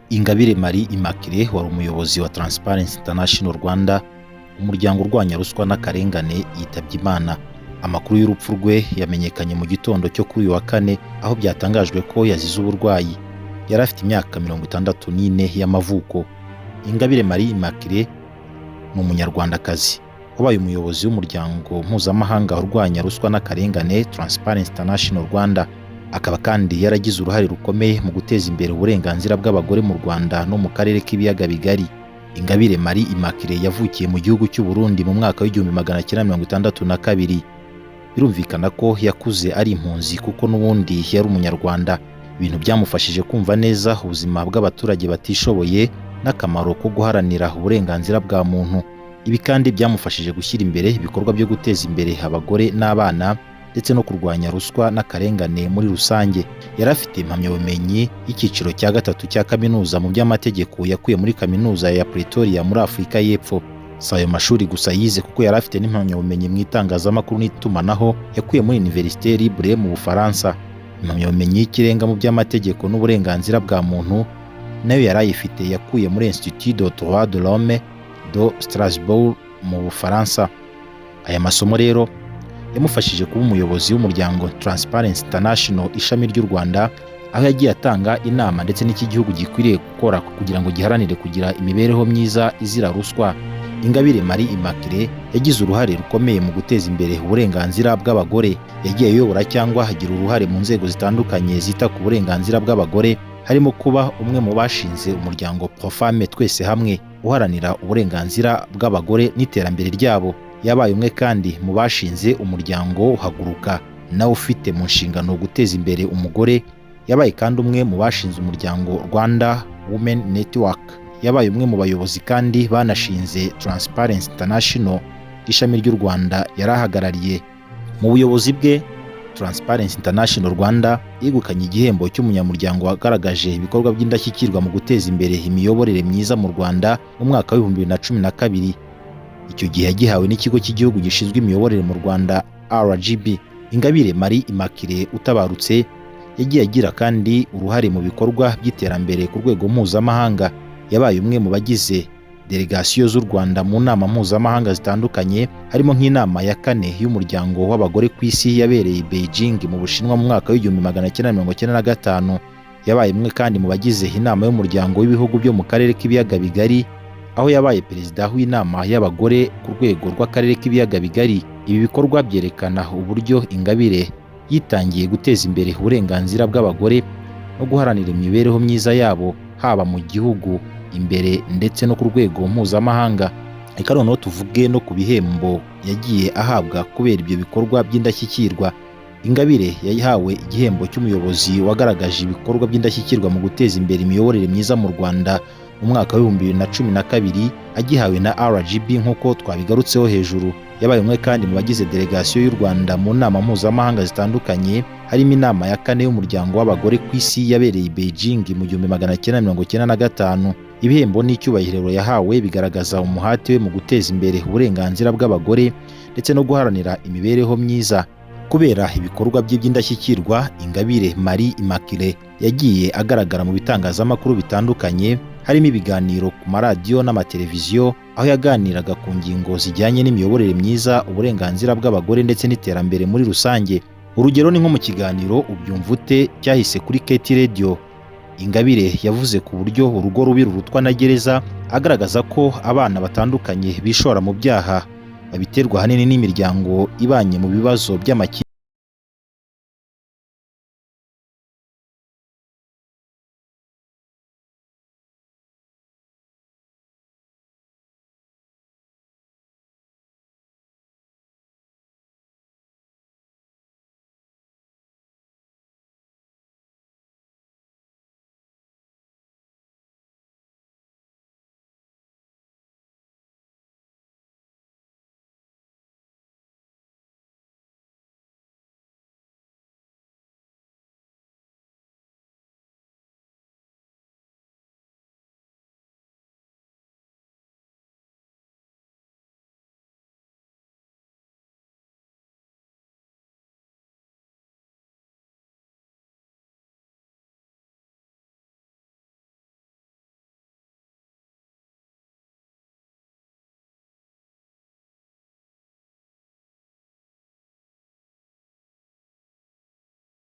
Ingabire Marie Immaculée wari umuyobozi wa Transparency International Rwanda, umuryango urwanya ruswa n'akarengane, yitabye Imana. Amakuru y'urupfu rwe yamenyekanye mu gitondo cyo kuri uyu wa kane, aho byatangajwe ko yazize uburwayi. Yari afite imyaka 64 y'amavuko. Ingabire Marie Immaculée ni umunyarwandakazi wabaye umuyobozi w'umuryango mpuzamahanga urwanya ruswa n'akarengane Transparency International Rwanda. Akaba kandi yaragize uruhare rukomeye mu guteza imbere uburenganzira bw'abagore mu Rwanda no mu karere k'ibiyaga bigari. Ingabire Marie Immaculée yavukiye mu gihugu cy'u Burundi mu mwaka w'1962. Birumvikana ko yakuze ari impunzi kuko n'ubundi yari umunyarwanda. Ibintu byamufashije kumva neza ubuzima bw'abaturage batishoboye n'akamaro ko guharanira uburenganzira bwa muntu. Ibi kandi byamufashije gushyira imbere ibikorwa byo guteza imbere abagore n'abana ndetse no kurwanya ruswa n'akarengane muri rusange. Yari afite impamyabumenyi y'icyiciro cya gatatu cya kaminuza mu by'amategeko yakuye muri kaminuza ya Pretoria muri Afurika y'Epfo. Si ayo mashuri gusa yize kuko yari afite n'impamyabumenyi mu itangazamakuru n'itumanaho yakuye muri Université Libre mu Bufaransa. Impamyabumenyi y'ikirenga mu by'amategeko n'uburenganzira bwa muntu nayo yari ayifite yakuye muri Institut de Droit de l'Homme de Strasbourg mu Bufaransa. Aya masomo rero yamufashije kuba umuyobozi w'umuryango Transparency International ishami ry'u Rwanda, aho yagiye atanga inama ndetse n'iki gihugu gikwiriye gukora kugira ngo giharanire kugira imibereho myiza izira ruswa. Ingabire Marie Immaculée yagize uruhare rukomeye mu guteza imbere uburenganzira bw'abagore. Yagiye ayobora cyangwa agira uruhare mu nzego zitandukanye zita ku burenganzira bw'abagore, harimo kuba umwe mu bashinze umuryango Pro-Femmes Twese Hamwe uharanira uburenganzira bw'abagore n'iterambere ryabo. Yabaye umwe kandi mu bashinze umuryango Haguruka, nawe ufite mu nshingano guteza imbere umugore. Yabaye kandi umwe mu bashinze umuryango Rwanda Women Network. Yabaye umwe mu bayobozi kandi banashinze Transparency International ishami ry'u Rwanda yarahagarariye. Mu buyobozi bwe, Transparency International Rwanda yegukanye igihembo cy'umunyamuryango wagaragaje ibikorwa by'indashyikirwa mu guteza imbere imiyoborere myiza mu Rwanda mu mwaka w'2012. Icyo gihe yagihawe n'ikigo cy'igihugu gishinzwe imiyoborere mu Rwanda RGB. Ingabire Marie Immaculée utabarutse yagiye agira kandi uruhare mu bikorwa by'iterambere ku rwego mpuzamahanga. Yabaye umwe mu bagize delegasiyo z'u Rwanda mu nama mpuzamahanga zitandukanye, harimo nk'inama ya 4 y'umuryango w'abagore ku isi yabereye i Beijing mu Bushinwa mu mwaka w'1995. Yabaye umwe kandi mu bagize inama y'umuryango w'ibihugu byo mu karere k'ibiyaga bigari, aho yabaye perezida w'inama y'abagore ku rwego rw'akarere k'ibiyaga bigari. Ibi bikorwa byerekana uburyo Ingabire yitangiye guteza imbere uburenganzira bw'abagore no guharanira imibereho myiza yabo, haba mu gihugu imbere ndetse no ku rwego mpuzamahanga. Reka noneho tuvuge no ku bihembo yagiye ahabwa kubera ibyo bikorwa by'indashyikirwa. Ingabire yahawe igihembo cy'umuyobozi wagaragaje ibikorwa by'indashyikirwa mu guteza imbere imiyoborere myiza mu Rwanda mu mwaka w'2012, agihawe na RGB nk'uko twabigarutseho hejuru. Yabaye umwe kandi mu bagize delegasiyo y'u Rwanda mu nama mpuzamahanga zitandukanye, harimo inama ya 4 y'umuryango w'abagore ku isi yabereye i Beijing mu 1995. Ibihembo n'icyubahiro yahawe bigaragaza umuhate we mu guteza imbere uburenganzira bw'abagore ndetse no guharanira imibereho myiza. Kubera ibikorwa bye by'indashyikirwa, Ingabire Marie Immaculée yagiye agaragara mu bitangazamakuru bitandukanye, harimo ibiganiro ku maradiyo n'amateleviziyo, aho yaganiraga ku ngingo zijyanye n'imiyoborere myiza, uburenganzira bw'abagore ndetse n'iterambere muri rusange. Urugero ni nko mu kiganiro Ubyumva Ute cyahise kuri KT Radio. Ingabire yavuze ku buryo urugo rubi rurutwa na gereza, agaragaza ko abana batandukanye bishora mu byaha babiterwa ahanini n'imiryango ibanye mu bibazo by'amakimbirane.